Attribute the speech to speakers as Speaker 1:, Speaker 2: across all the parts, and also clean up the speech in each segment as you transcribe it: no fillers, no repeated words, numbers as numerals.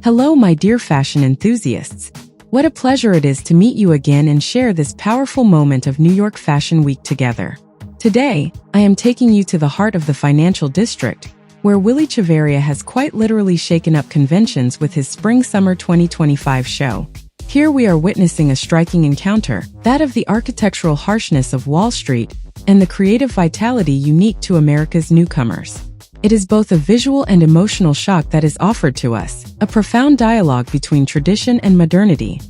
Speaker 1: Hello, my dear fashion enthusiasts. What a pleasure it is to meet you again and share this powerful moment of New York Fashion Week together. Today, I am taking you to the heart of the financial district, where WILLY Chavarria has quite literally shaken up conventions with his Spring-Summer 2025 show. Here we are witnessing a striking encounter, that of the architectural harshness of Wall Street and the creative vitality unique to America's newcomers. It is both a visual and emotional shock that is offered to us, a profound dialogue between tradition and modernity.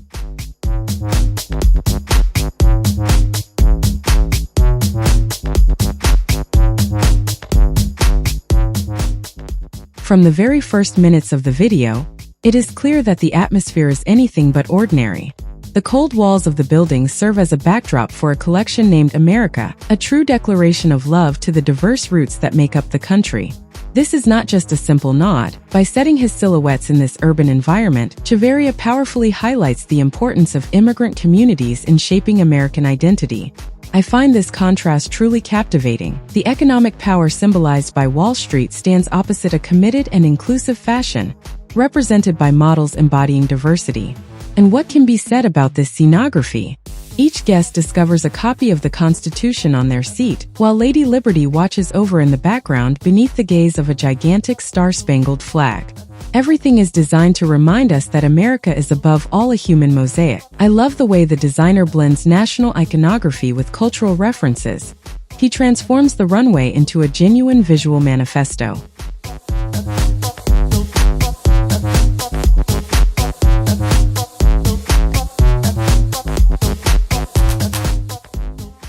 Speaker 1: From the very first minutes of the video, it is clear that the atmosphere is anything but ordinary. The cold walls of the building serve as a backdrop for a collection named America, a true declaration of love to the diverse roots that make up the country. This is not just a simple nod. By setting his silhouettes in this urban environment, Chavarria powerfully highlights the importance of immigrant communities in shaping American identity. I find this contrast truly captivating. The economic power symbolized by Wall Street stands opposite a committed and inclusive fashion, represented by models embodying diversity. And what can be said about this scenography? Each guest discovers a copy of the Constitution on their seat, while Lady Liberty watches over in the background beneath the gaze of a gigantic star-spangled flag. Everything is designed to remind us that America is above all a human mosaic. I love the way the designer blends national iconography with cultural references. He transforms the runway into a genuine visual manifesto.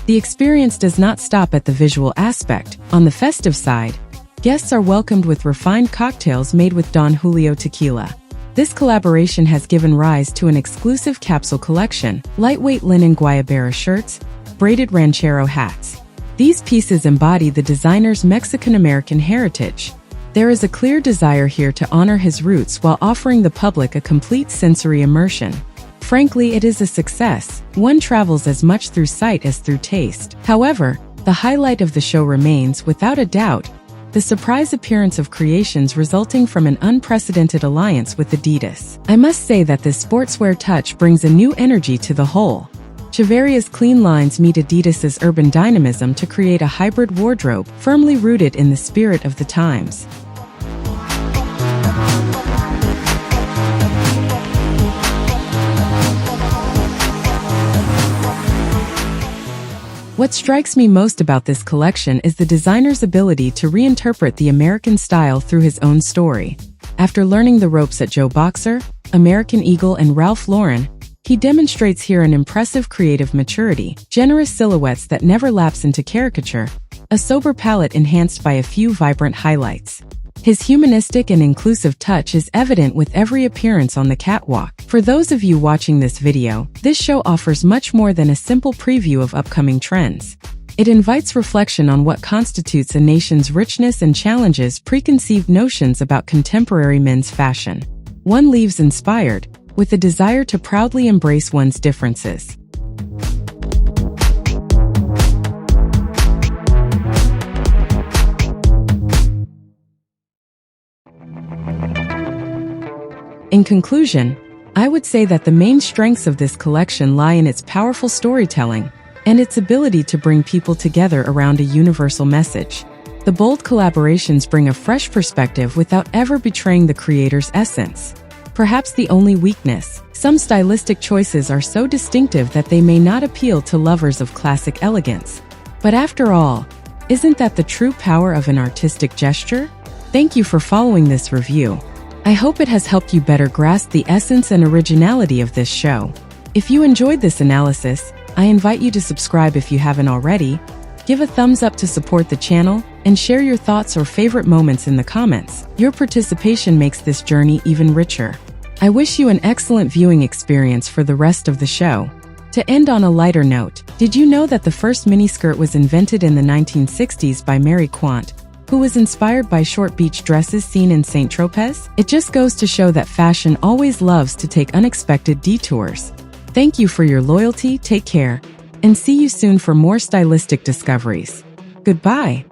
Speaker 1: The experience does not stop at the visual aspect. On the festive side, guests are welcomed with refined cocktails made with Don Julio tequila. This collaboration has given rise to an exclusive capsule collection, lightweight linen guayabera shirts, braided ranchero hats. These pieces embody the designer's Mexican-American heritage. There is a clear desire here to honor his roots while offering the public a complete sensory immersion. Frankly, it is a success. One travels as much through sight as through taste. However, the highlight of the show remains, without a doubt, the surprise appearance of creations resulting from an unprecedented alliance with Adidas. I must say that this sportswear touch brings a new energy to the whole. Chavarria's clean lines meet Adidas's urban dynamism to create a hybrid wardrobe firmly rooted in the spirit of the times. What strikes me most about this collection is the designer's ability to reinterpret the American style through his own story. After learning the ropes at Joe Boxer, American Eagle, and Ralph Lauren, he demonstrates here an impressive creative maturity, generous silhouettes that never lapse into caricature, a sober palette enhanced by a few vibrant highlights. His humanistic and inclusive touch is evident with every appearance on the catwalk. For those of you watching this video, this show offers much more than a simple preview of upcoming trends. It invites reflection on what constitutes a nation's richness and challenges preconceived notions about contemporary men's fashion. One leaves inspired, with a desire to proudly embrace one's differences. In conclusion, I would say that the main strengths of this collection lie in its powerful storytelling and its ability to bring people together around a universal message. The bold collaborations bring a fresh perspective without ever betraying the creator's essence. Perhaps the only weakness, some stylistic choices are so distinctive that they may not appeal to lovers of classic elegance. But after all, isn't that the true power of an artistic gesture? Thank you for following this review. I hope it has helped you better grasp the essence and originality of this show. If you enjoyed this analysis, I invite you to subscribe if you haven't already, give a thumbs up to support the channel, and share your thoughts or favorite moments in the comments. Your participation makes this journey even richer. I wish you an excellent viewing experience for the rest of the show. To end on a lighter note, did you know that the first miniskirt was invented in the 1960s by Mary Quant, who was inspired by short beach dresses seen in Saint-Tropez? It just goes to show that fashion always loves to take unexpected detours. Thank you for your loyalty, take care, and see you soon for more stylistic discoveries. Goodbye.